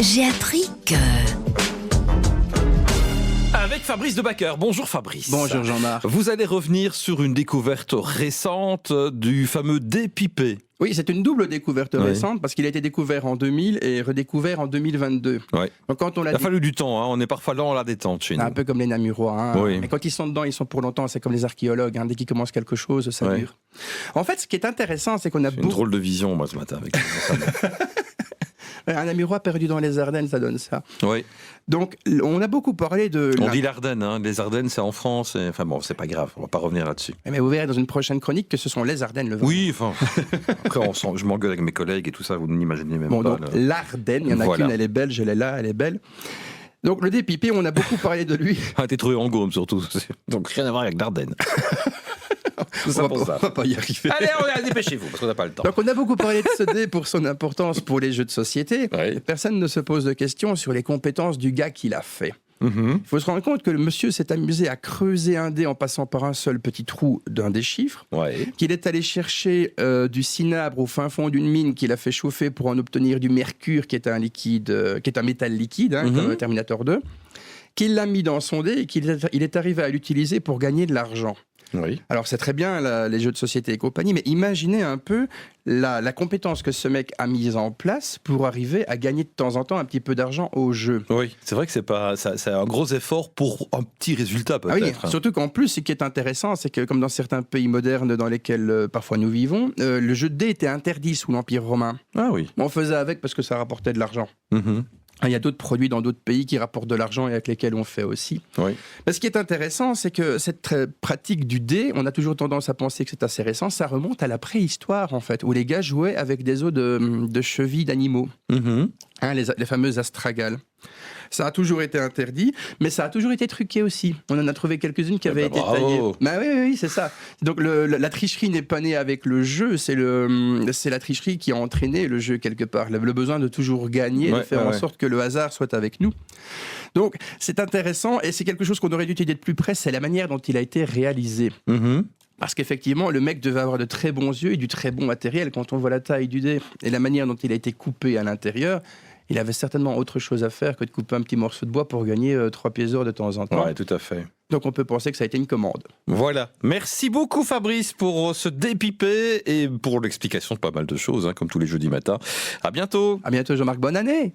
J'ai appris que... Avec Fabrice Debacker. Bonjour Fabrice. Bonjour Jean-Marc. Vous allez revenir sur une découverte récente du fameux dé pipé. Oui, c'est une double découverte récente parce qu'il a été découvert en 2000 et redécouvert en 2022. Ouais. Donc quand on Il a fallu du temps, hein. On est parfois lent à la détente chez nous. un peu comme les Namurois. Hein. Oui. Mais quand ils sont dedans, ils sont pour longtemps. C'est comme les archéologues. Hein. Dès qu'ils commencent quelque chose, ça dure. En fait, ce qui est intéressant, c'est qu'on a C'est une drôle de vision, moi, ce matin. Avec un Namurois perdu dans les Ardennes, ça donne ça. Oui. Donc, on a beaucoup parlé de... On dit l'Ardenne, hein. Les Ardennes, c'est en France. Enfin bon, c'est pas grave, on va pas revenir là-dessus. Mais vous verrez dans une prochaine chronique que ce sont les Ardennes, le vin. Oui, enfin. Après, je m'engueule avec mes collègues et tout ça, vous n'imaginez même Bon, pas. donc, l'Ardenne, il y en a Voilà. qu'une, elle est belge, elle est là, elle est belle. Donc, le dépipé, on a beaucoup parlé de lui. Ah, t'es trouvé en Gaume surtout. Donc rien à voir avec l'Ardenne. Tout ça pour ça. On va pas y arriver. Allez, dépêchez-vous, parce qu'on n'a pas le temps. Donc on a beaucoup parlé de ce dé pour son importance pour les jeux de société. Oui. Personne ne se pose de questions sur les compétences du gars qui l'a fait. Mhm. Il faut se rendre compte que le monsieur s'est amusé à creuser un dé en passant par un seul petit trou d'un des chiffres, Ouais. qu'il est allé chercher du cinabre au fin fond d'une mine qu'il a fait chauffer pour en obtenir du mercure qui est un liquide, qui est un métal liquide, hein, comme Terminator 2, qu'il l'a mis dans son dé et qu'il est arrivé à l'utiliser pour gagner de l'argent. Oui. Alors c'est très bien les jeux de société et compagnie, mais imaginez un peu la compétence que ce mec a mise en place pour arriver à gagner de temps en temps un petit peu d'argent au jeu. Oui, c'est vrai que c'est un gros effort pour un petit résultat Ah oui, peut-être. surtout qu'en plus, ce qui est intéressant, c'est que comme dans certains pays modernes dans lesquels parfois nous vivons, le jeu de dés était interdit sous l'Empire romain. Ah oui. On faisait avec parce que ça rapportait de l'argent. Mhm. Il y a d'autres produits dans d'autres pays qui rapportent de l'argent et avec lesquels on fait aussi. Oui. Mais ce qui est intéressant, c'est que cette pratique du dé, on a toujours tendance à penser que c'est assez récent, ça remonte à la préhistoire en fait, où les gars jouaient avec des os de chevilles d'animaux, Mhm. hein, les fameuses astragales. Ça a toujours été interdit, mais ça a toujours été truqué aussi. On en a trouvé quelques-unes qui avaient été taillées. Bah oui, c'est ça. Donc la tricherie n'est pas née avec le jeu, c'est la tricherie qui a entraîné le jeu quelque part. Le besoin de toujours gagner, de faire en sorte que le hasard soit avec nous. Donc c'est intéressant et c'est quelque chose qu'on aurait dû étudier de plus près, c'est la manière dont il a été réalisé. Mhm. Parce qu'effectivement, le mec devait avoir de très bons yeux et du très bon matériel. Quand on voit la taille du dé et la manière dont il a été coupé à l'intérieur, il avait certainement autre chose à faire que de couper un petit morceau de bois pour gagner 3 pièces d'or de temps en temps. Ouais, tout à fait. Donc on peut penser que ça a été une commande. Voilà. Merci beaucoup Fabrice pour ce dépipé et pour l'explication de pas mal de choses, hein, comme tous les jeudis matins. À bientôt. À bientôt Jean-Marc, bonne année!